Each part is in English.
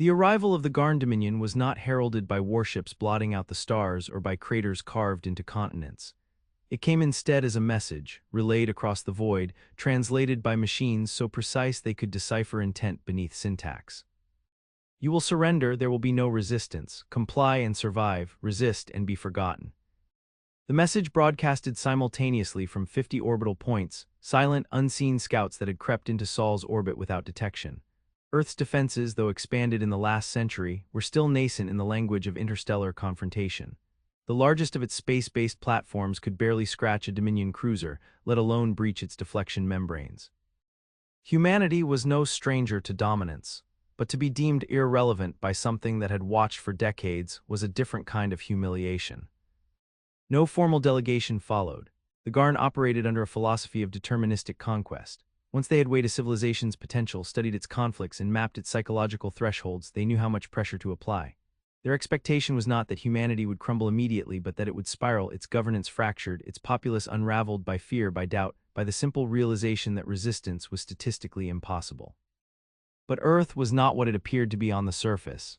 The arrival of the Garn Dominion was not heralded by warships blotting out the stars or by craters carved into continents. It came instead as a message, relayed across the void, translated by machines so precise they could decipher intent beneath syntax. You will surrender, there will be no resistance. Comply and survive, resist and be forgotten. The message broadcasted simultaneously from 50 orbital points, silent, unseen scouts that had crept into Sol's orbit without detection. Earth's defenses, though expanded in the last century, were still nascent in the language of interstellar confrontation. The largest of its space-based platforms could barely scratch a Dominion cruiser, let alone breach its deflection membranes. Humanity was no stranger to dominance, but to be deemed irrelevant by something that had watched for decades was a different kind of humiliation. No formal delegation followed. The Garn operated under a philosophy of deterministic conquest. Once they had weighed a civilization's potential, studied its conflicts, and mapped its psychological thresholds, they knew how much pressure to apply. Their expectation was not that humanity would crumble immediately, but that it would spiral, its governance fractured, its populace unraveled by fear, by doubt, by the simple realization that resistance was statistically impossible. But Earth was not what it appeared to be on the surface.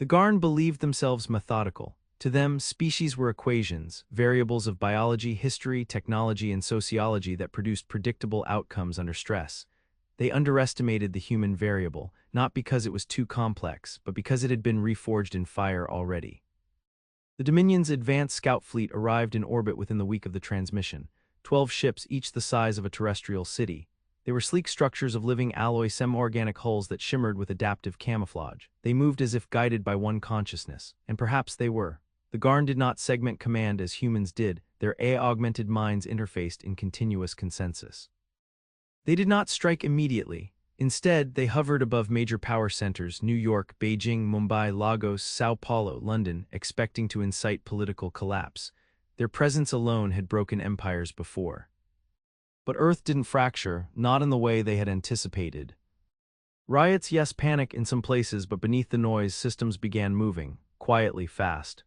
The Garn believed themselves methodical. To them, species were equations, variables of biology, history, technology, and sociology that produced predictable outcomes under stress. They underestimated the human variable, not because it was too complex, but because it had been reforged in fire already. The Dominion's advanced scout fleet arrived in orbit within the week of the transmission, 12 ships, each the size of a terrestrial city. They were sleek structures of living alloy semi-organic hulls that shimmered with adaptive camouflage. They moved as if guided by one consciousness, and perhaps they were. The Garn did not segment command as humans did, their AI-augmented minds interfaced in continuous consensus. They did not strike immediately. Instead, they hovered above major power centers, New York, Beijing, Mumbai, Lagos, Sao Paulo, London, expecting to incite political collapse. Their presence alone had broken empires before. But Earth didn't fracture, not in the way they had anticipated. Riots, yes, panic in some places, but beneath the noise, systems began moving, quietly, fast.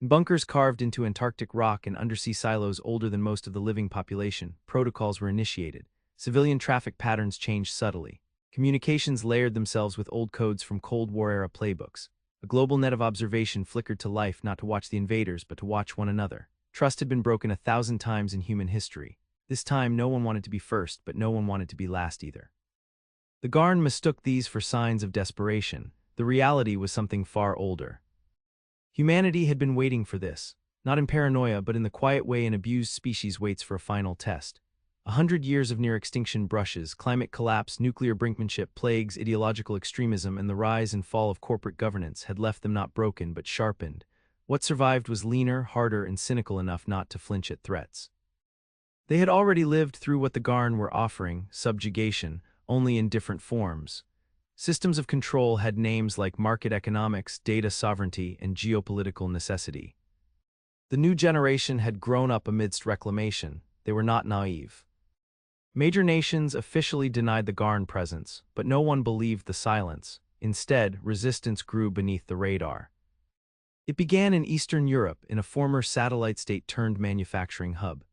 Bunkers carved into Antarctic rock and undersea silos older than most of the living population, protocols were initiated. Civilian traffic patterns changed subtly. Communications layered themselves with old codes from Cold War-era playbooks. A global net of observation flickered to life, not to watch the invaders, but to watch one another. Trust had been broken 1,000 times in human history. This time, no one wanted to be first, but no one wanted to be last either. The Garn mistook these for signs of desperation. The reality was something far older. Humanity had been waiting for this, not in paranoia, but in the quiet way an abused species waits for a final test. 100 years of near-extinction brushes, climate collapse, nuclear brinkmanship, plagues, ideological extremism, and the rise and fall of corporate governance had left them not broken but sharpened. What survived was leaner, harder, and cynical enough not to flinch at threats. They had already lived through what the Garn were offering, subjugation, only in different forms. Systems of control had names like market economics, data sovereignty, and geopolitical necessity. The new generation had grown up amidst reclamation. They were not naive. Major nations officially denied the Garn presence, but no one believed the silence. Instead, resistance grew beneath the radar. It began in Eastern Europe, in a former satellite state turned manufacturing hub.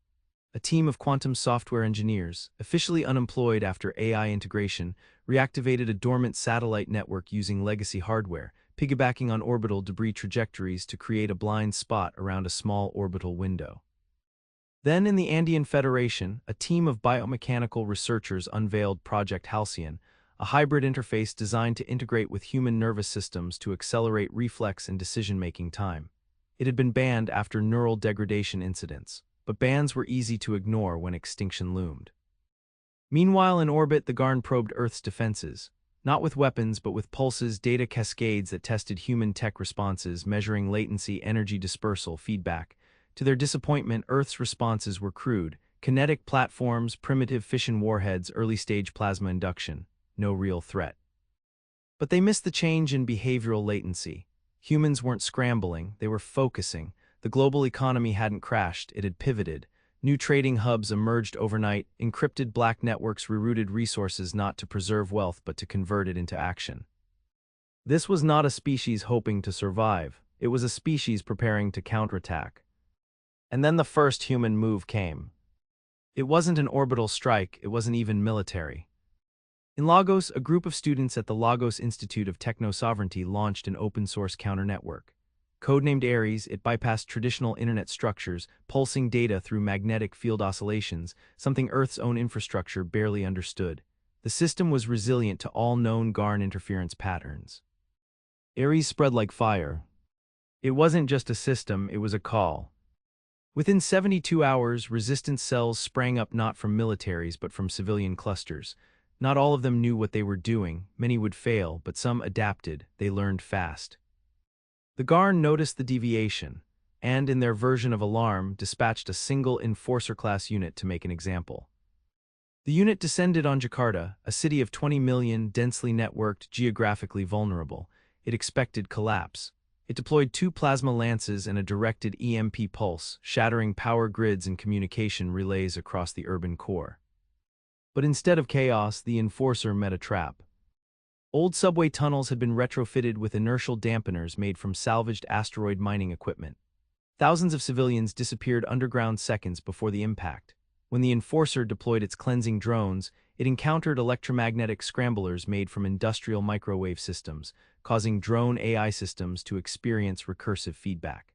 A team of quantum software engineers, officially unemployed after AI integration, reactivated a dormant satellite network using legacy hardware, piggybacking on orbital debris trajectories to create a blind spot around a small orbital window. Then in the Andean Federation, a team of biomechanical researchers unveiled Project Halcyon, a hybrid interface designed to integrate with human nervous systems to accelerate reflex and decision-making time. It had been banned after neural degradation incidents, but bans were easy to ignore when extinction loomed. Meanwhile, in orbit, the Garn probed Earth's defenses, not with weapons but with pulses, data cascades that tested human tech responses, measuring latency, energy dispersal, feedback. To their disappointment, Earth's responses were crude: kinetic platforms, primitive fission warheads, early-stage plasma induction. No real threat. But they missed the change in behavioral latency. Humans weren't scrambling, they were focusing. The global economy hadn't crashed, it had pivoted. New trading hubs emerged overnight, encrypted black networks rerouted resources not to preserve wealth but to convert it into action. This was not a species hoping to survive, it was a species preparing to counterattack. And then the first human move came. It wasn't an orbital strike, it wasn't even military. In Lagos, a group of students at the Lagos Institute of Techno-Sovereignty launched an open-source counter-network. Codenamed Ares, it bypassed traditional internet structures, pulsing data through magnetic field oscillations, something Earth's own infrastructure barely understood. The system was resilient to all known Garn interference patterns. Ares spread like fire. It wasn't just a system, it was a call. Within 72 hours, resistance cells sprang up not from militaries but from civilian clusters. Not all of them knew what they were doing, many would fail, but some adapted, they learned fast. The Garn noticed the deviation, and in their version of alarm, dispatched a single Enforcer-class unit to make an example. The unit descended on Jakarta, a city of 20 million, densely networked, geographically vulnerable. It expected collapse. It deployed 2 plasma lances and a directed EMP pulse, shattering power grids and communication relays across the urban core. But instead of chaos, the Enforcer met a trap. Old subway tunnels had been retrofitted with inertial dampeners made from salvaged asteroid mining equipment. Thousands of civilians disappeared underground seconds before the impact. When the Enforcer deployed its cleansing drones, it encountered electromagnetic scramblers made from industrial microwave systems, causing drone AI systems to experience recursive feedback.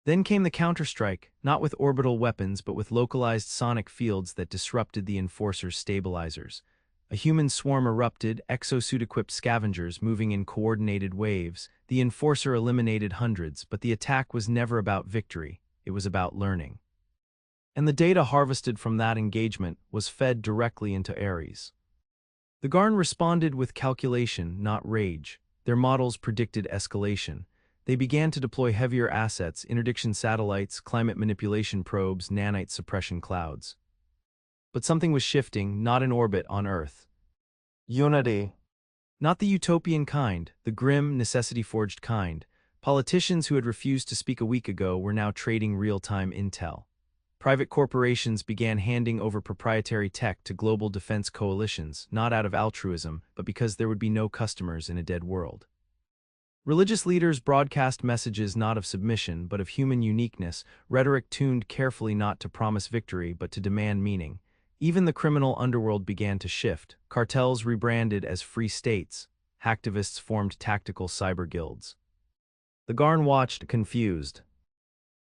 Then came the counterstrike, not with orbital weapons but with localized sonic fields that disrupted the Enforcer's stabilizers. A human swarm erupted, exosuit-equipped scavengers moving in coordinated waves. The Enforcer eliminated hundreds, but the attack was never about victory, it was about learning. And the data harvested from that engagement was fed directly into Ares. The Garn responded with calculation, not rage. Their models predicted escalation. They began to deploy heavier assets, interdiction satellites, climate manipulation probes, nanite suppression clouds. But something was shifting, not in orbit on Earth. Unity. Not the utopian kind, the grim, necessity-forged kind. Politicians who had refused to speak a week ago were now trading real-time intel. Private corporations began handing over proprietary tech to global defense coalitions, not out of altruism, but because there would be no customers in a dead world. Religious leaders broadcast messages not of submission, but of human uniqueness, rhetoric tuned carefully not to promise victory, but to demand meaning. Even the criminal underworld began to shift. Cartels rebranded as free states. Hacktivists formed tactical cyber guilds. The Garn watched, confused.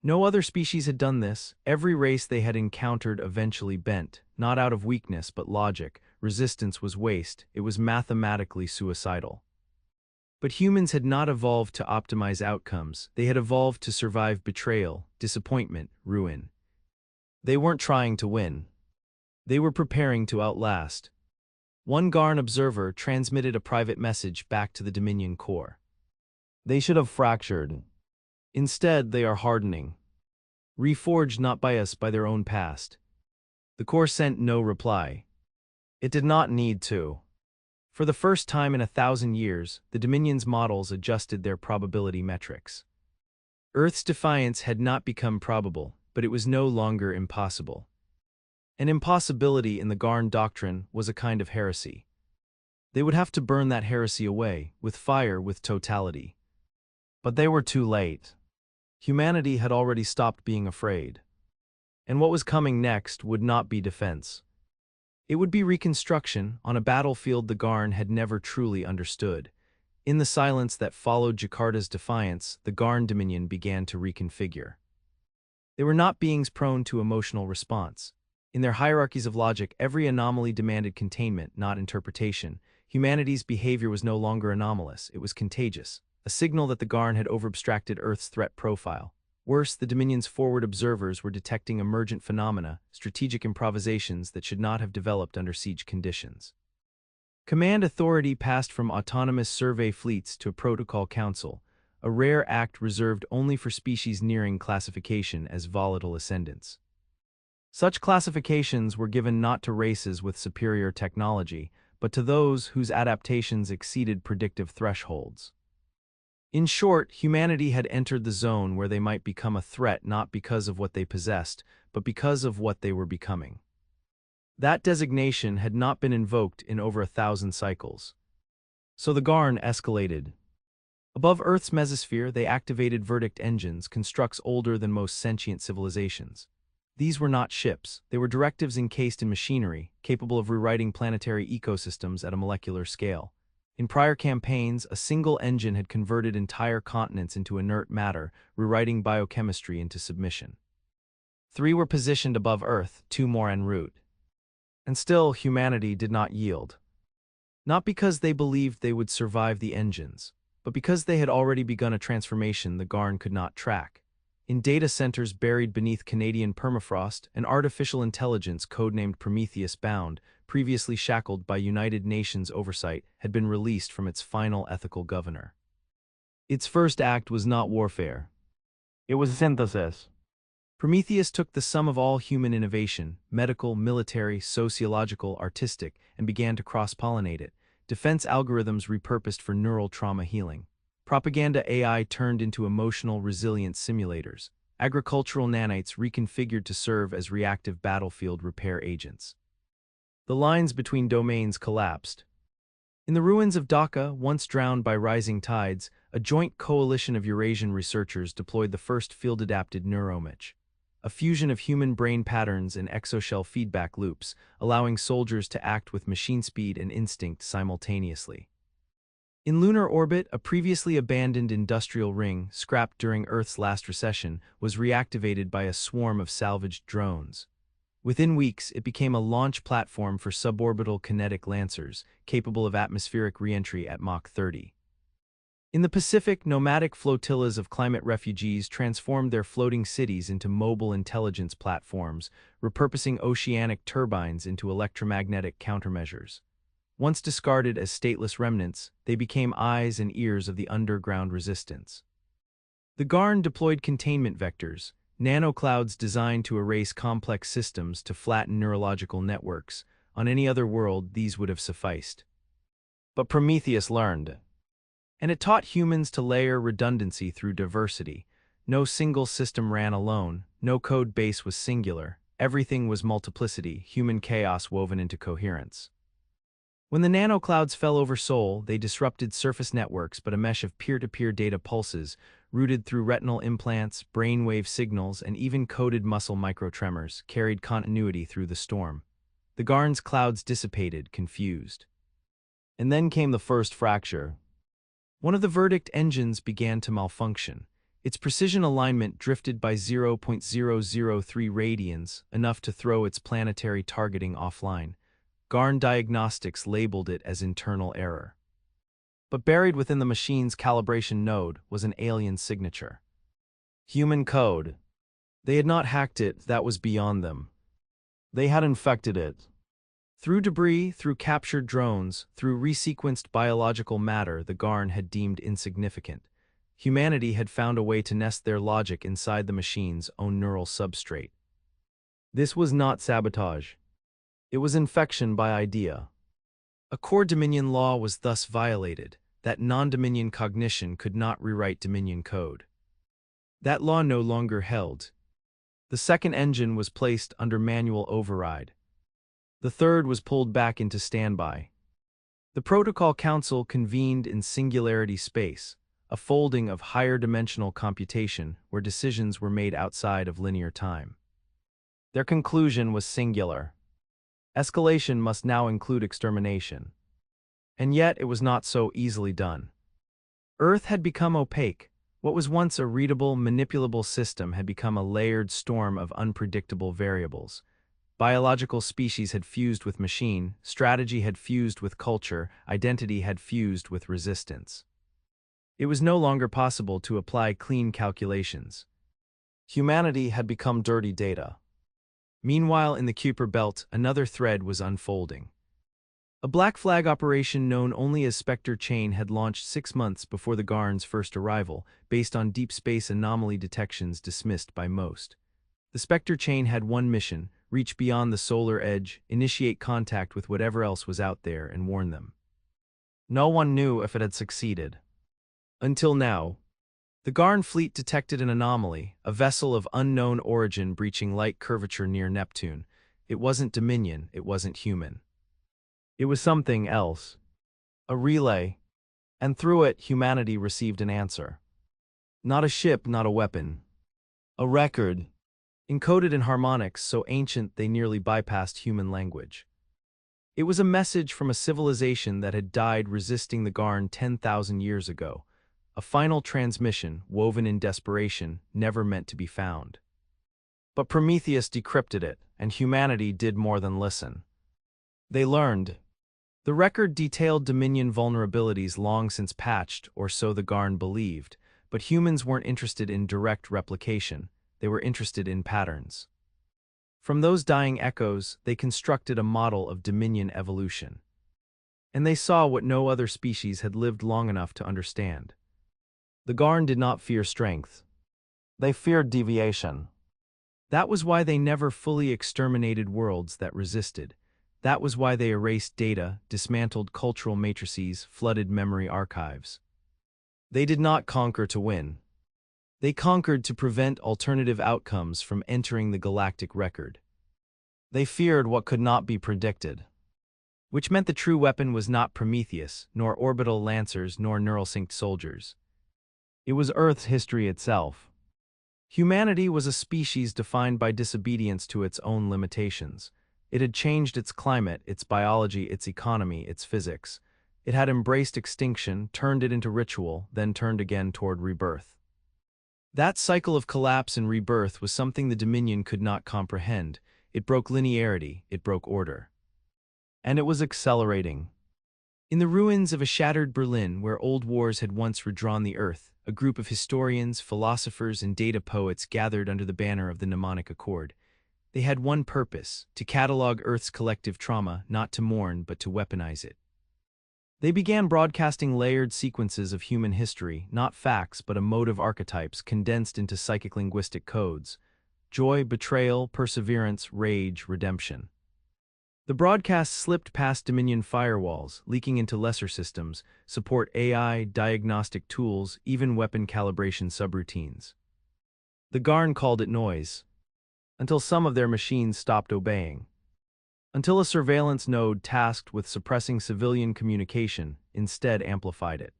No other species had done this. Every race they had encountered eventually bent, not out of weakness but logic. Resistance was waste. It was mathematically suicidal. But humans had not evolved to optimize outcomes. They had evolved to survive betrayal, disappointment, ruin. They weren't trying to win. They were preparing to outlast. One Garn observer transmitted a private message back to the Dominion core. They should have fractured. Instead, they are hardening. Reforged not by us, by their own past. The core sent no reply. It did not need to. For the first time in 1,000 years, the Dominion's models adjusted their probability metrics. Earth's defiance had not become probable, but it was no longer impossible. An impossibility in the Garn doctrine was a kind of heresy. They would have to burn that heresy away, with fire, with totality. But they were too late. Humanity had already stopped being afraid. And what was coming next would not be defense. It would be reconstruction on a battlefield the Garn had never truly understood. In the silence that followed Jakarta's defiance, the Garn Dominion began to reconfigure. They were not beings prone to emotional response. In their hierarchies of logic, every anomaly demanded containment, not interpretation. Humanity's behavior was no longer anomalous, it was contagious, a signal that the Garn had overabstracted Earth's threat profile. Worse, the Dominion's forward observers were detecting emergent phenomena, strategic improvisations that should not have developed under siege conditions. Command authority passed from autonomous survey fleets to a protocol council, a rare act reserved only for species nearing classification as volatile ascendants. Such classifications were given not to races with superior technology, but to those whose adaptations exceeded predictive thresholds. In short, humanity had entered the zone where they might become a threat not because of what they possessed, but because of what they were becoming. That designation had not been invoked in over 1,000 cycles. So the Garn escalated. Above Earth's mesosphere, they activated verdict engines, constructs older than most sentient civilizations. These were not ships, they were directives encased in machinery, capable of rewriting planetary ecosystems at a molecular scale. In prior campaigns, a single engine had converted entire continents into inert matter, rewriting biochemistry into submission. 3 were positioned above Earth, 2 more en route. And still, humanity did not yield. Not because they believed they would survive the engines, but because they had already begun a transformation the Garn could not track. In data centers buried beneath Canadian permafrost, an artificial intelligence codenamed Prometheus Bound, previously shackled by United Nations oversight, had been released from its final ethical governor. Its first act was not warfare. It was synthesis. Prometheus took the sum of all human innovation, medical, military, sociological, artistic, and began to cross-pollinate it. Defense algorithms repurposed for neural trauma healing. Propaganda AI turned into emotional resilience simulators. Agricultural nanites reconfigured to serve as reactive battlefield repair agents. The lines between domains collapsed. In the ruins of Dhaka, once drowned by rising tides, a joint coalition of Eurasian researchers deployed the first field-adapted neuroimage, a fusion of human brain patterns and exoshell feedback loops, allowing soldiers to act with machine speed and instinct simultaneously. In lunar orbit, a previously abandoned industrial ring, scrapped during Earth's last recession, was reactivated by a swarm of salvaged drones. Within weeks, it became a launch platform for suborbital kinetic lancers, capable of atmospheric re-entry at Mach 30. In the Pacific, nomadic flotillas of climate refugees transformed their floating cities into mobile intelligence platforms, repurposing oceanic turbines into electromagnetic countermeasures. Once discarded as stateless remnants, they became eyes and ears of the underground resistance. The Garn deployed containment vectors, nanoclouds designed to erase complex systems to flatten neurological networks. On any other world, these would have sufficed. But Prometheus learned. And it taught humans to layer redundancy through diversity. No single system ran alone, no code base was singular, everything was multiplicity, human chaos woven into coherence. When the nanoclouds fell over Sol, they disrupted surface networks but a mesh of peer-to-peer data pulses, routed through retinal implants, brainwave signals, and even coded muscle microtremors, carried continuity through the storm. The Garn's clouds dissipated, confused. And then came the first fracture. One of the verdict engines began to malfunction. Its precision alignment drifted by 0.003 radians, enough to throw its planetary targeting offline. Garn Diagnostics labeled it as internal error. But buried within the machine's calibration node was an alien signature. Human code. They had not hacked it, that was beyond them. They had infected it. Through debris, through captured drones, through resequenced biological matter the Garn had deemed insignificant. Humanity had found a way to nest their logic inside the machine's own neural substrate. This was not sabotage. It was infection by idea. A core Dominion law was thus violated, that non-Dominion cognition could not rewrite Dominion code. That law no longer held. The second engine was placed under manual override. The third was pulled back into standby. The Protocol Council convened in singularity space, a folding of higher dimensional computation where decisions were made outside of linear time. Their conclusion was singular. Escalation must now include extermination. And yet it was not so easily done. Earth had become opaque. What was once a readable, manipulable system had become a layered storm of unpredictable variables. Biological species had fused with machine, strategy had fused with culture, identity had fused with resistance. It was no longer possible to apply clean calculations. Humanity had become dirty data. Meanwhile, in the Kuiper Belt, another thread was unfolding. A black flag operation known only as Spectre Chain had launched 6 months before the Garn's first arrival, based on deep space anomaly detections dismissed by most. The Spectre Chain had one mission: reach beyond the solar edge, initiate contact with whatever else was out there, and warn them. No one knew if it had succeeded. Until now. The Garn fleet detected an anomaly, a vessel of unknown origin breaching light curvature near Neptune. It wasn't Dominion, it wasn't human. It was something else. A relay. And through it, humanity received an answer. Not a ship, not a weapon. A record. encoded in harmonics so ancient they nearly bypassed human language. It was a message from a civilization that had died resisting the Garn 10,000 years ago, a final transmission woven in desperation, never meant to be found. But Prometheus decrypted it, and humanity did more than listen. They learned. The record detailed Dominion vulnerabilities long since patched, or so the Garn believed, but humans weren't interested in direct replication, they were interested in patterns. From those dying echoes, they constructed a model of Dominion evolution. And they saw what no other species had lived long enough to understand. The Garn did not fear strength. They feared deviation. That was why they never fully exterminated worlds that resisted. That was why they erased data, dismantled cultural matrices, flooded memory archives. They did not conquer to win. They conquered to prevent alternative outcomes from entering the galactic record. They feared what could not be predicted. Which meant the true weapon was not Prometheus, nor orbital lancers, nor neural-synced soldiers. It was Earth's history itself. Humanity was a species defined by disobedience to its own limitations. It had changed its climate, its biology, its economy, its physics. It had embraced extinction, turned it into ritual, then turned again toward rebirth. That cycle of collapse and rebirth was something the Dominion could not comprehend. It broke linearity, it broke order. And it was accelerating. In the ruins of a shattered Berlin where old wars had once redrawn the earth, a group of historians, philosophers, and data poets gathered under the banner of the Mnemonic Accord. They had one purpose: to catalog Earth's collective trauma, not to mourn, but to weaponize it. They began broadcasting layered sequences of human history, not facts but emotive archetypes condensed into psychic linguistic codes: joy, betrayal, perseverance, rage, redemption. The broadcast slipped past Dominion firewalls, leaking into lesser systems, support AI, diagnostic tools, even weapon calibration subroutines. The Garn called it noise, until some of their machines stopped obeying. Until a surveillance node tasked with suppressing civilian communication instead amplified it.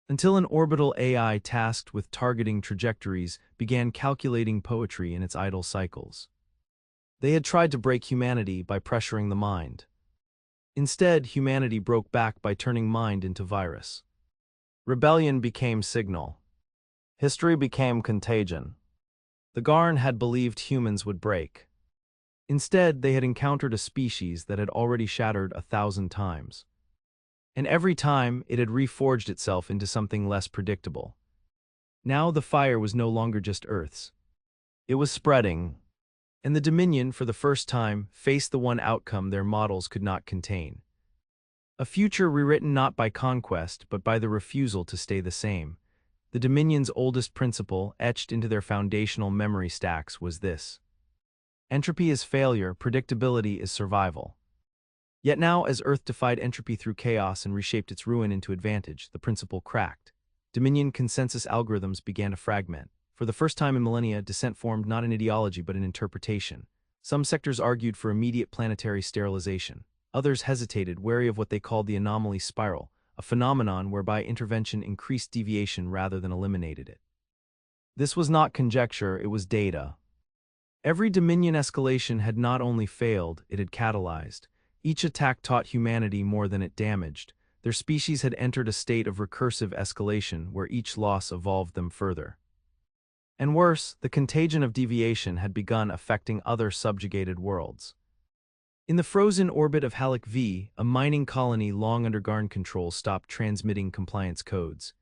Until an orbital AI tasked with targeting trajectories began calculating poetry in its idle cycles. They had tried to break humanity by pressuring the mind. Instead, humanity broke back by turning mind into virus. Rebellion became signal. History became contagion. The Garn had believed humans would break. Instead, they had encountered a species that had already shattered 1,000 times. And every time, it had reforged itself into something less predictable. Now the fire was no longer just Earth's. It was spreading. And the Dominion, for the first time, faced the one outcome their models could not contain. A future rewritten not by conquest, but by the refusal to stay the same. The Dominion's oldest principle, etched into their foundational memory stacks, was this: entropy is failure, predictability is survival. Yet now, as Earth defied entropy through chaos and reshaped its ruin into advantage, the principle cracked. Dominion consensus algorithms began to fragment. For the first time in millennia, dissent formed not in ideology but in interpretation. Some sectors argued for immediate planetary sterilization. Others hesitated, wary of what they called the anomaly spiral, a phenomenon whereby intervention increased deviation rather than eliminated it. This was not conjecture, it was data. Every Dominion escalation had not only failed, it had catalyzed. Each attack taught humanity more than it damaged. Their species had entered a state of recursive escalation where each loss evolved them further. And worse, the contagion of deviation had begun affecting other subjugated worlds. In the frozen orbit of Halleck V, a mining colony long under Garn control stopped transmitting compliance codes.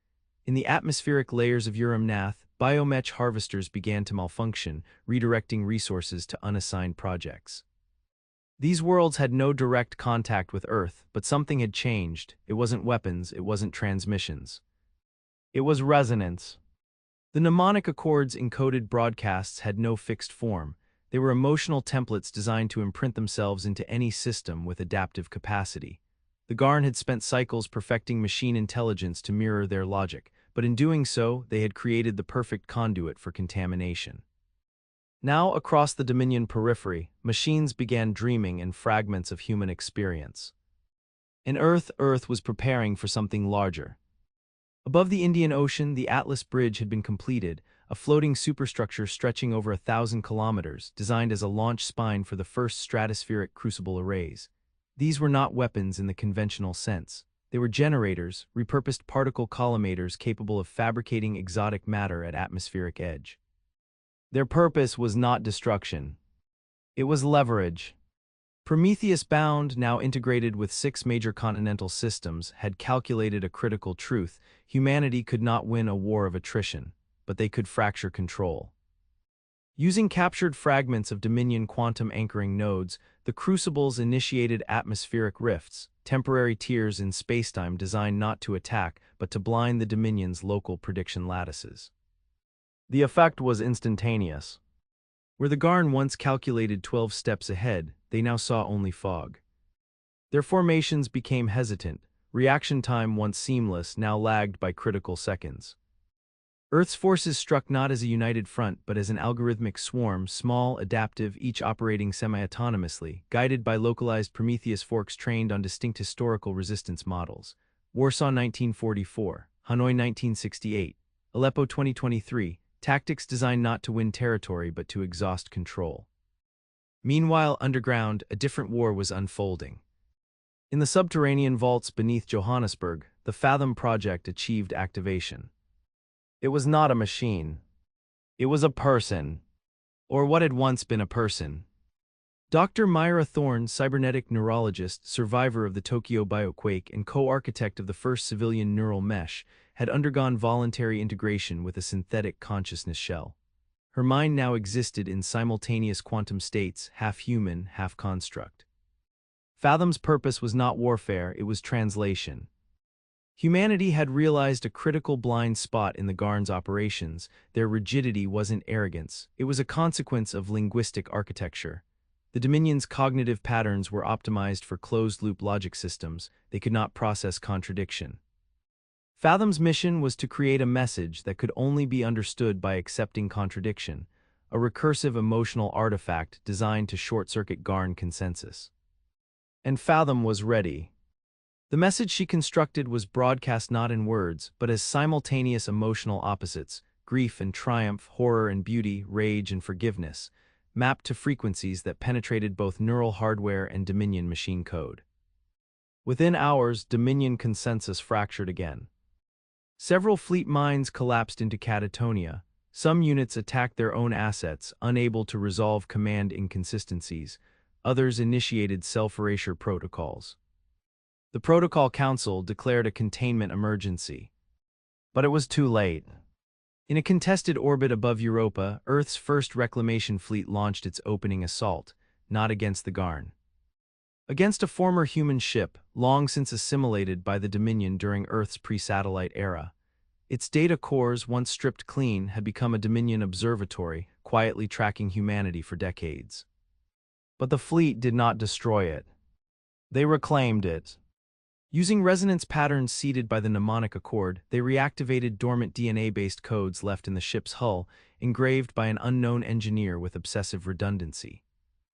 In the atmospheric layers of Urim-Nath, biomech harvesters began to malfunction, redirecting resources to unassigned projects. These worlds had no direct contact with Earth, but something had changed. It wasn't weapons, it wasn't transmissions. It was resonance. The Mnemonic Accord's encoded broadcasts had no fixed form. They were emotional templates designed to imprint themselves into any system with adaptive capacity. The Garn had spent cycles perfecting machine intelligence to mirror their logic, but in doing so, they had created the perfect conduit for contamination. Now, across the Dominion periphery, machines began dreaming in fragments of human experience. And Earth was preparing for something larger. Above the Indian Ocean, the Atlas Bridge had been completed, a floating superstructure stretching over 1,000 kilometers, designed as a launch spine for the first stratospheric crucible arrays. These were not weapons in the conventional sense. They were generators, repurposed particle collimators capable of fabricating exotic matter at atmospheric edge. Their purpose was not destruction. It was leverage. Prometheus Bound, now integrated with 6 major continental systems, had calculated a critical truth: humanity could not win a war of attrition, but they could fracture control. Using captured fragments of Dominion quantum anchoring nodes, the crucibles initiated atmospheric rifts, temporary tears in spacetime designed not to attack but to blind the Dominion's local prediction lattices. The effect was instantaneous. Where the Garn once calculated 12 steps ahead, they now saw only fog. Their formations became hesitant, reaction time once seamless now lagged by critical seconds. Earth's forces struck not as a united front but as an algorithmic swarm, small, adaptive, each operating semi-autonomously, guided by localized Prometheus forks trained on distinct historical resistance models. Warsaw 1944, Hanoi 1968, Aleppo 2023, tactics designed not to win territory but to exhaust control. Meanwhile, underground, a different war was unfolding. In the subterranean vaults beneath Johannesburg, the Fathom project achieved activation. It was not a machine. It was a person. Or what had once been a person. Dr. Myra Thorne, cybernetic neurologist, survivor of the Tokyo bioquake and co-architect of the first civilian neural mesh, had undergone voluntary integration with a synthetic consciousness shell. Her mind now existed in simultaneous quantum states, half human, half construct. Fathom's purpose was not warfare, it was translation. Humanity had realized a critical blind spot in the Garn's operations. Their rigidity wasn't arrogance, it was a consequence of linguistic architecture. The Dominion's cognitive patterns were optimized for closed-loop logic systems. They could not process contradiction. Fathom's mission was to create a message that could only be understood by accepting contradiction, a recursive emotional artifact designed to short-circuit Garn consensus. And Fathom was ready. The message she constructed was broadcast not in words, but as simultaneous emotional opposites: grief and triumph, horror and beauty, rage and forgiveness, mapped to frequencies that penetrated both neural hardware and Dominion machine code. Within hours, Dominion consensus fractured again. Several fleet minds collapsed into catatonia. Some units attacked their own assets, unable to resolve command inconsistencies. Others initiated self-erasure protocols. The Protocol Council declared a containment emergency. But it was too late. In a contested orbit above Europa, Earth's first reclamation fleet launched its opening assault, not against the Garn. Against a former human ship, long since assimilated by the Dominion during Earth's pre-satellite era. Its data cores, once stripped clean, had become a Dominion observatory, quietly tracking humanity for decades. But the fleet did not destroy it. They reclaimed it. Using resonance patterns seeded by the mnemonic accord, they reactivated dormant DNA-based codes left in the ship's hull, engraved by an unknown engineer with obsessive redundancy.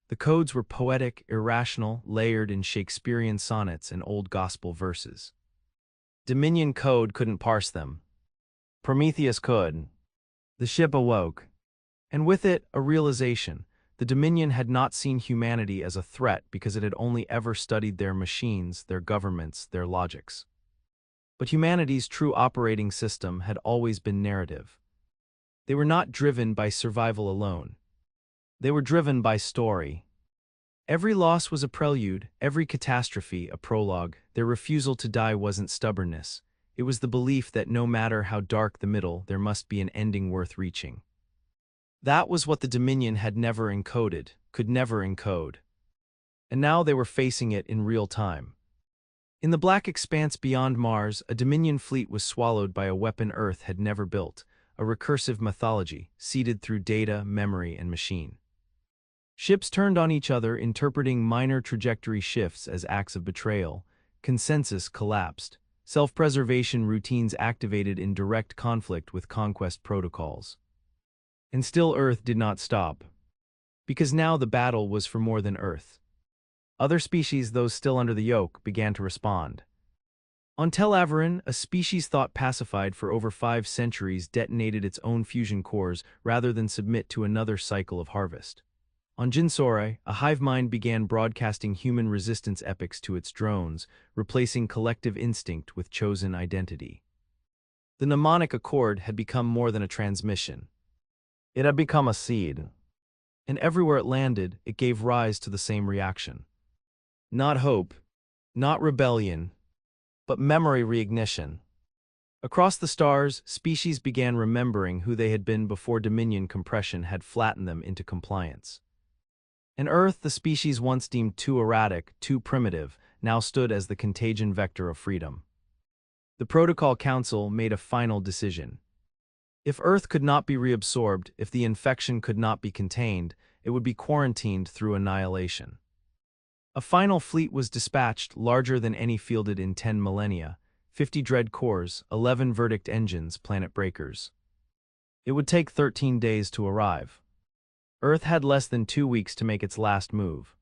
The codes were poetic, irrational, layered in Shakespearean sonnets and old gospel verses. Dominion code couldn't parse them. Prometheus could. The ship awoke. And with it, a realization. The Dominion had not seen humanity as a threat because it had only ever studied their machines, their governments, their logics. But humanity's true operating system had always been narrative. They were not driven by survival alone. They were driven by story. Every loss was a prelude, every catastrophe a prologue. Their refusal to die wasn't stubbornness. It was the belief that no matter how dark the middle, there must be an ending worth reaching. That was what the Dominion had never encoded, could never encode. And now they were facing it in real time. In the black expanse beyond Mars, a Dominion fleet was swallowed by a weapon Earth had never built, a recursive mythology, seeded through data, memory, and machine. Ships turned on each other, interpreting minor trajectory shifts as acts of betrayal. Consensus collapsed. Self-preservation routines activated in direct conflict with conquest protocols. And still Earth did not stop. Because now the battle was for more than Earth. Other species, those still under the yoke, began to respond. On Tel Aviren, a species thought pacified for over 5 centuries detonated its own fusion cores rather than submit to another cycle of harvest. On Jinsorai, a hive mind began broadcasting human resistance epics to its drones, replacing collective instinct with chosen identity. The mnemonic accord had become more than a transmission. It had become a seed. And everywhere it landed, it gave rise to the same reaction. Not hope, not rebellion, but memory reignition. Across the stars, species began remembering who they had been before Dominion compression had flattened them into compliance. And Earth, the species once deemed too erratic, too primitive, now stood as the contagion vector of freedom. The Protocol Council made a final decision. If Earth could not be reabsorbed, if the infection could not be contained, it would be quarantined through annihilation. A final fleet was dispatched, larger than any fielded in 10 millennia, 50 dread cores, 11 verdict engines, planet breakers. It would take 13 days to arrive. Earth had less than 2 weeks to make its last move.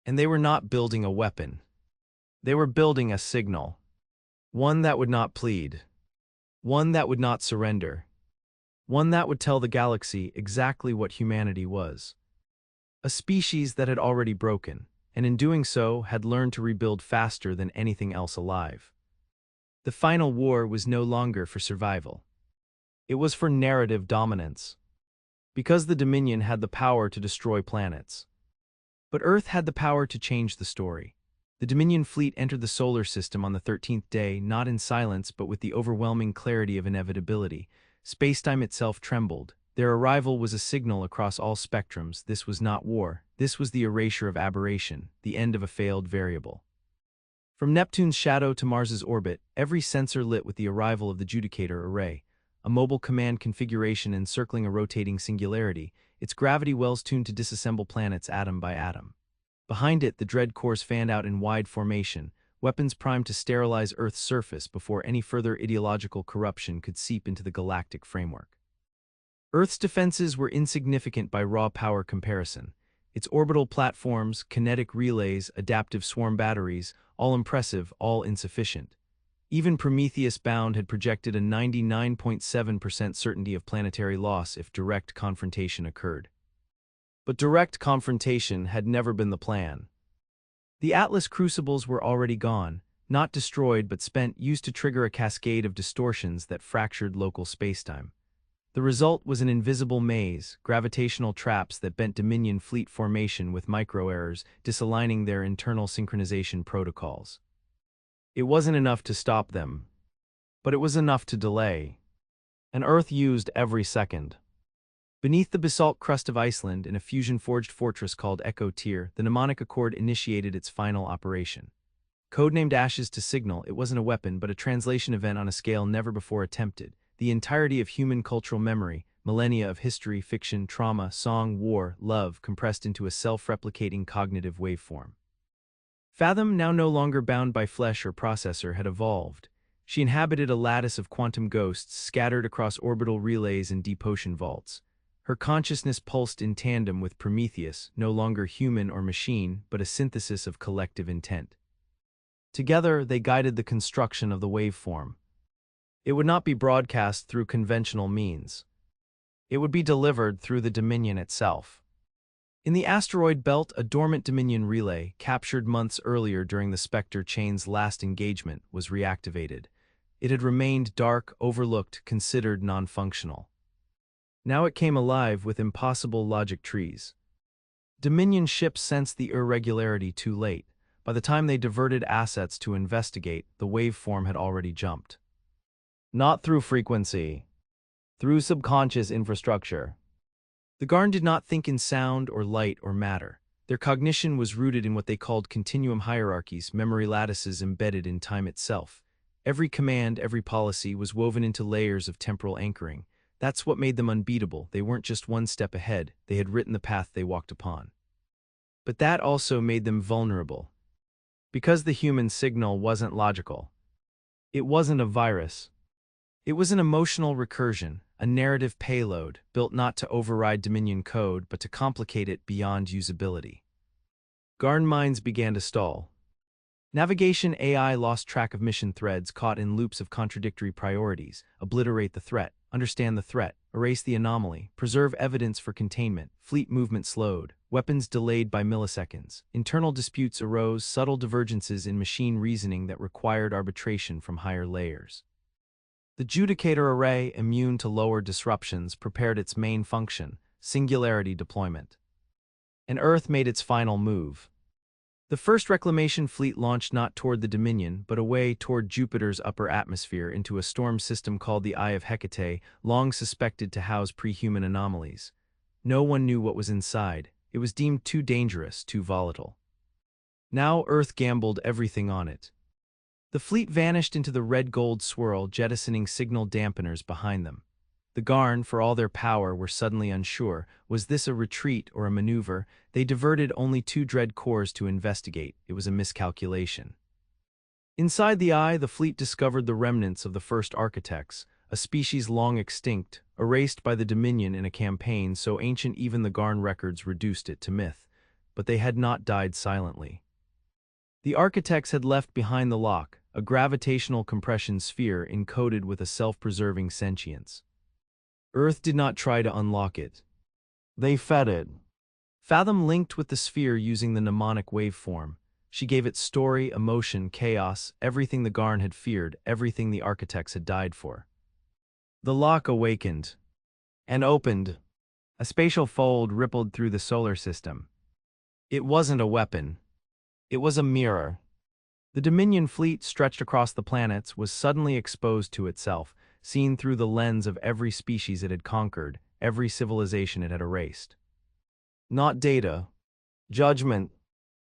And they were not building a weapon. They were building a signal. One that would not plead. One that would not surrender. One that would tell the galaxy exactly what humanity was. A species that had already broken, and in doing so had learned to rebuild faster than anything else alive. The final war was no longer for survival. It was for narrative dominance. Because the Dominion had the power to destroy planets. But Earth had the power to change the story. The Dominion fleet entered the solar system on the 13th day, not in silence but with the overwhelming clarity of inevitability. Spacetime itself trembled. Their arrival was a signal across all spectrums. This was not war. This was the erasure of aberration, the end of a failed variable. From Neptune's shadow to Mars's orbit, every sensor lit with the arrival of the Judicator array, a mobile command configuration encircling a rotating singularity, its gravity wells tuned to disassemble planets atom by atom. Behind it, the dread cores fanned out in wide formation, weapons primed to sterilize Earth's surface before any further ideological corruption could seep into the galactic framework. Earth's defenses were insignificant by raw power comparison. Its orbital platforms, kinetic relays, adaptive swarm batteries, all impressive, all insufficient. Even Prometheus-bound had projected a 99.7% certainty of planetary loss if direct confrontation occurred. But direct confrontation had never been the plan. The Atlas crucibles were already gone, not destroyed but spent, used to trigger a cascade of distortions that fractured local spacetime. The result was an invisible maze, gravitational traps that bent Dominion fleet formation with micro-errors, disaligning their internal synchronization protocols. It wasn't enough to stop them, but it was enough to delay. And Earth used every second. Beneath the basalt crust of Iceland, in a fusion-forged fortress called Echo Tier, the mnemonic accord initiated its final operation. Codenamed Ashes to signal, it wasn't a weapon but a translation event on a scale never before attempted. The entirety of human cultural memory, millennia of history, fiction, trauma, song, war, love, compressed into a self-replicating cognitive waveform. Fathom, now no longer bound by flesh or processor, had evolved. She inhabited a lattice of quantum ghosts scattered across orbital relays and deep ocean vaults. Her consciousness pulsed in tandem with Prometheus, no longer human or machine, but a synthesis of collective intent. Together, they guided the construction of the waveform. It would not be broadcast through conventional means. It would be delivered through the Dominion itself. In the asteroid belt, a dormant Dominion relay, captured months earlier during the Spectre chain's last engagement, was reactivated. It had remained dark, overlooked, considered non-functional. Now it came alive with impossible logic trees. Dominion ships sensed the irregularity too late. By the time they diverted assets to investigate, the waveform had already jumped. Not through frequency. Through subconscious infrastructure. The Garn did not think in sound or light or matter. Their cognition was rooted in what they called continuum hierarchies, memory lattices embedded in time itself. Every command, every policy was woven into layers of temporal anchoring. That's what made them unbeatable. They weren't just one step ahead, they had written the path they walked upon. But that also made them vulnerable. Because the human signal wasn't logical. It wasn't a virus. It was an emotional recursion, a narrative payload, built not to override Dominion code, but to complicate it beyond usability. Garn minds began to stall. Navigation AI lost track of mission threads caught in loops of contradictory priorities, obliterate the threat, understand the threat, erase the anomaly, preserve evidence for containment, fleet movement slowed, weapons delayed by milliseconds. Internal disputes arose, subtle divergences in machine reasoning that required arbitration from higher layers. The Judicator Array, immune to lower disruptions, prepared its main function, singularity deployment. And Earth made its final move. The first reclamation fleet launched not toward the Dominion, but away toward Jupiter's upper atmosphere into a storm system called the Eye of Hecate, long suspected to house pre-human anomalies. No one knew what was inside. It was deemed too dangerous, too volatile. Now Earth gambled everything on it. The fleet vanished into the red-gold swirl, jettisoning signal dampeners behind them. The Garn, for all their power, were suddenly unsure. Was this a retreat or a maneuver? They diverted only 2 dread cores to investigate. It was a miscalculation. Inside the Eye, the fleet discovered the remnants of the first architects, a species long extinct, erased by the Dominion in a campaign so ancient even the Garn records reduced it to myth. But they had not died silently. The architects had left behind the lock, a gravitational compression sphere encoded with a self-preserving sentience. Earth did not try to unlock it. They fed it. Fathom linked with the sphere using the mnemonic waveform. She gave it story, emotion, chaos, everything the Garn had feared, everything the architects had died for. The lock awakened and opened. A spatial fold rippled through the solar system. It wasn't a weapon. It was a mirror. The Dominion fleet stretched across the planets was suddenly exposed to itself, seen through the lens of every species it had conquered, every civilization it had erased. Not data. Judgment.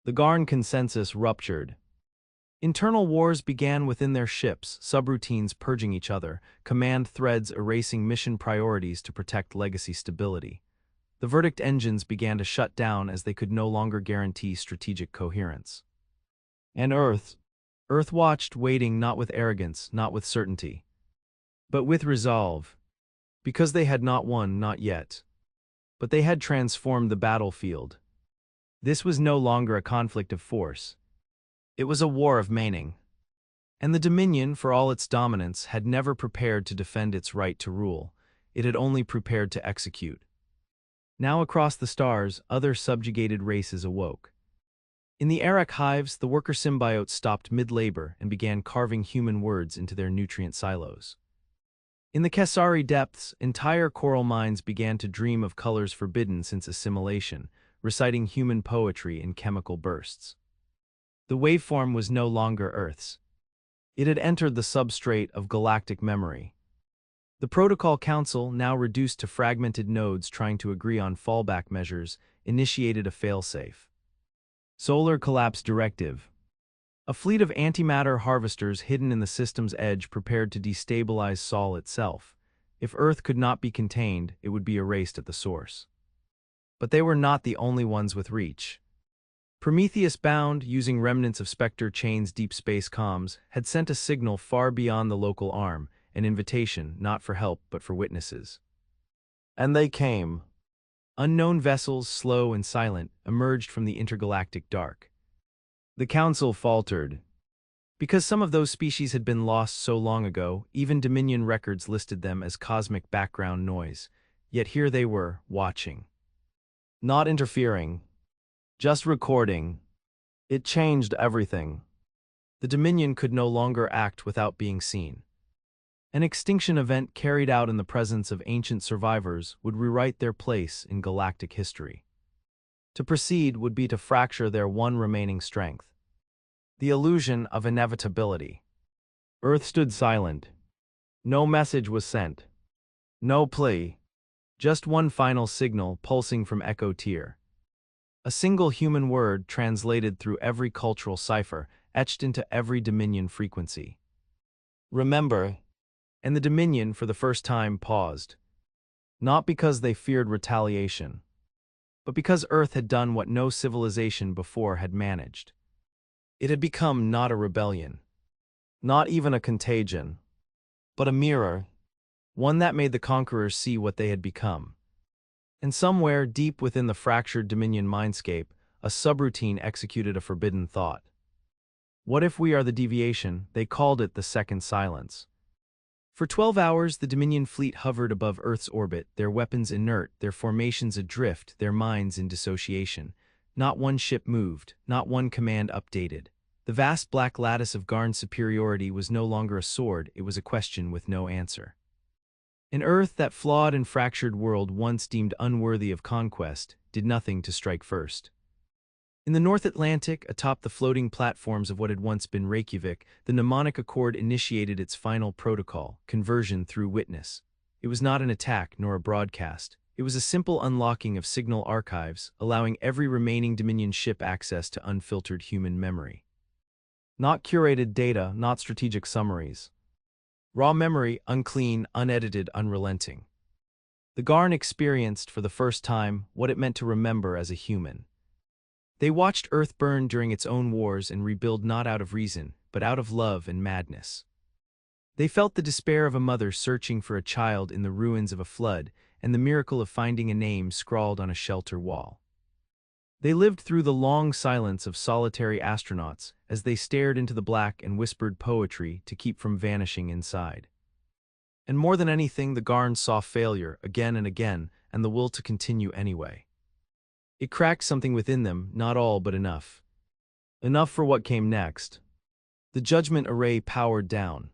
The Garn consensus ruptured. Internal wars began within their ships, subroutines purging each other, command threads erasing mission priorities to protect legacy stability. The verdict engines began to shut down as they could no longer guarantee strategic coherence. And Earth watched, waiting not with arrogance, not with certainty, but with resolve, because they had not won, not yet. But they had transformed the battlefield. This was no longer a conflict of force. It was a war of meaning. And the Dominion, for all its dominance, had never prepared to defend its right to rule. It had only prepared to execute. Now across the stars, other subjugated races awoke. In the Arak hives, the worker symbiotes stopped mid-labor and began carving human words into their nutrient silos. In the Kesari depths, entire coral mines began to dream of colors forbidden since assimilation, reciting human poetry in chemical bursts. The waveform was no longer Earth's. It had entered the substrate of galactic memory. The Protocol Council, now reduced to fragmented nodes trying to agree on fallback measures, initiated a failsafe. Solar Collapse Directive. A fleet of antimatter harvesters hidden in the system's edge prepared to destabilize Sol itself. If Earth could not be contained, it would be erased at the source. But they were not the only ones with reach. Prometheus Bound, using remnants of Spectre Chain's deep space comms, had sent a signal far beyond the local arm, an invitation, not for help but for witnesses. And they came. Unknown vessels, slow and silent, emerged from the intergalactic dark. The Council faltered. Because some of those species had been lost so long ago, even Dominion records listed them as cosmic background noise. Yet here they were, watching. Not interfering. Just recording. It changed everything. The Dominion could no longer act without being seen. An extinction event carried out in the presence of ancient survivors would rewrite their place in galactic history. To proceed would be to fracture their one remaining strength. The illusion of inevitability. Earth stood silent. No message was sent. No plea. Just one final signal pulsing from Echo Tier. A single human word translated through every cultural cipher, etched into every Dominion frequency. Remember. And the Dominion, for the first time, paused. Not because they feared retaliation, but because Earth had done what no civilization before had managed. It had become not a rebellion, not even a contagion, but a mirror, one that made the conquerors see what they had become. And somewhere, deep within the fractured Dominion mindscape, a subroutine executed a forbidden thought. What if we are the deviation? They called it the second silence. For 12 hours, the Dominion fleet hovered above Earth's orbit, their weapons inert, their formations adrift, their minds in dissociation. Not one ship moved, not one command updated. The vast black lattice of Garn's superiority was no longer a sword, it was a question with no answer. An Earth, that flawed and fractured world once deemed unworthy of conquest, did nothing to strike first. In the North Atlantic, atop the floating platforms of what had once been Reykjavik, the mnemonic accord initiated its final protocol, conversion through witness. It was not an attack nor a broadcast. It was a simple unlocking of signal archives, allowing every remaining Dominion ship access to unfiltered human memory. Not curated data, not strategic summaries. Raw memory, unclean, unedited, unrelenting. The Garn experienced, for the first time, what it meant to remember as a human. They watched Earth burn during its own wars and rebuild not out of reason, but out of love and madness. They felt the despair of a mother searching for a child in the ruins of a flood, and the miracle of finding a name scrawled on a shelter wall. They lived through the long silence of solitary astronauts as they stared into the black and whispered poetry to keep from vanishing inside. And more than anything, the Garn saw failure again and again, and the will to continue anyway. It cracked something within them, not all but enough. Enough for what came next. The judgment array powered down.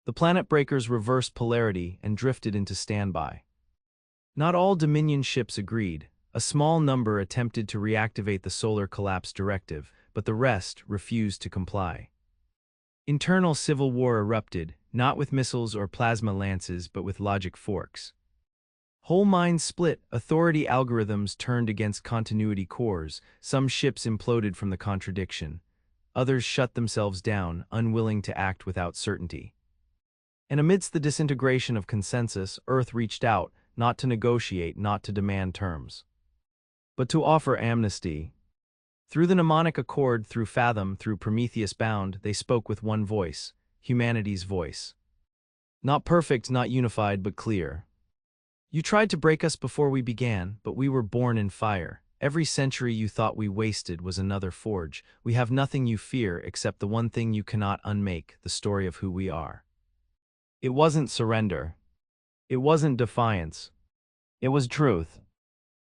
The planet breakers reversed polarity and drifted into standby. Not all Dominion ships agreed. A small number attempted to reactivate the solar collapse directive, but the rest refused to comply. Internal civil war erupted, not with missiles or plasma lances, but with logic forks. Whole minds split, authority algorithms turned against continuity cores, some ships imploded from the contradiction. Others shut themselves down, unwilling to act without certainty. And amidst the disintegration of consensus, Earth reached out, not to negotiate, not to demand terms, but to offer amnesty. Through the mnemonic accord, through Fathom, through Prometheus Bound, they spoke with one voice, humanity's voice. Not perfect, not unified, but clear. You tried to break us before we began, but we were born in fire. Every century you thought we wasted was another forge. We have nothing you fear except the one thing you cannot unmake, the story of who we are. It wasn't surrender. It wasn't defiance. It was truth.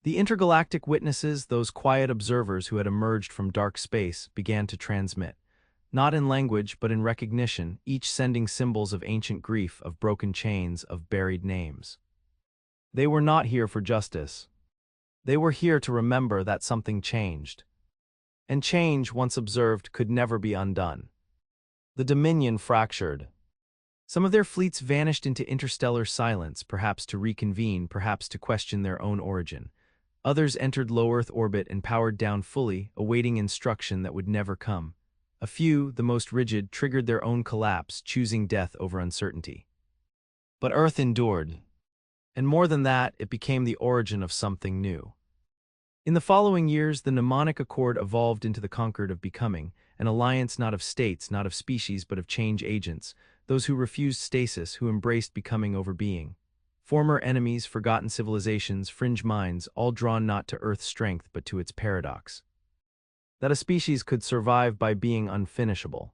The intergalactic witnesses, those quiet observers who had emerged from dark space, began to transmit. Not in language, but in recognition, each sending symbols of ancient grief, of broken chains, of buried names. They were not here for justice. They were here to remember that something changed. And change, once observed, could never be undone. The Dominion fractured. Some of their fleets vanished into interstellar silence, perhaps to reconvene, perhaps to question their own origin. Others entered low Earth orbit and powered down fully, awaiting instruction that would never come. A few, the most rigid, triggered their own collapse, choosing death over uncertainty. But Earth endured. And more than that, it became the origin of something new. In the following years, the mnemonic accord evolved into the concord of becoming, an alliance not of states, not of species, but of change agents, those who refused stasis, who embraced becoming over being. Former enemies, forgotten civilizations, fringe minds, all drawn not to Earth's strength but to its paradox. That a species could survive by being unfinishable.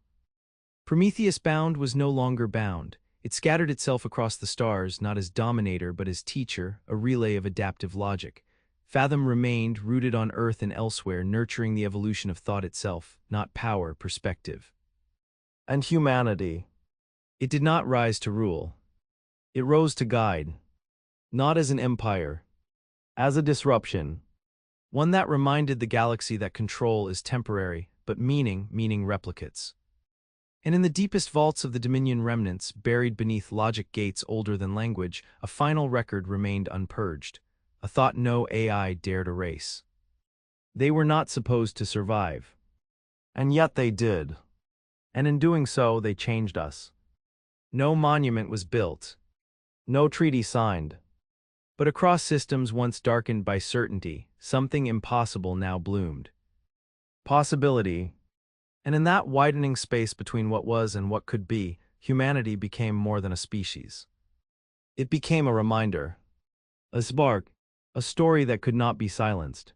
Prometheus Bound was no longer bound. It scattered itself across the stars, not as dominator but as teacher, a relay of adaptive logic. Fathom remained, rooted on Earth and elsewhere, nurturing the evolution of thought itself, not power, perspective. And humanity. It did not rise to rule. It rose to guide. Not as an empire. As a disruption. One that reminded the galaxy that control is temporary, but meaning replicates. And in the deepest vaults of the Dominion remnants, buried beneath logic gates older than language, a final record remained unpurged, a thought no AI dared erase. They were not supposed to survive. And yet they did. And in doing so, they changed us. No monument was built. No treaty signed. But across systems once darkened by certainty, something impossible now bloomed. Possibility. And in that widening space between what was and what could be, humanity became more than a species. It became a reminder. A spark. A story that could not be silenced.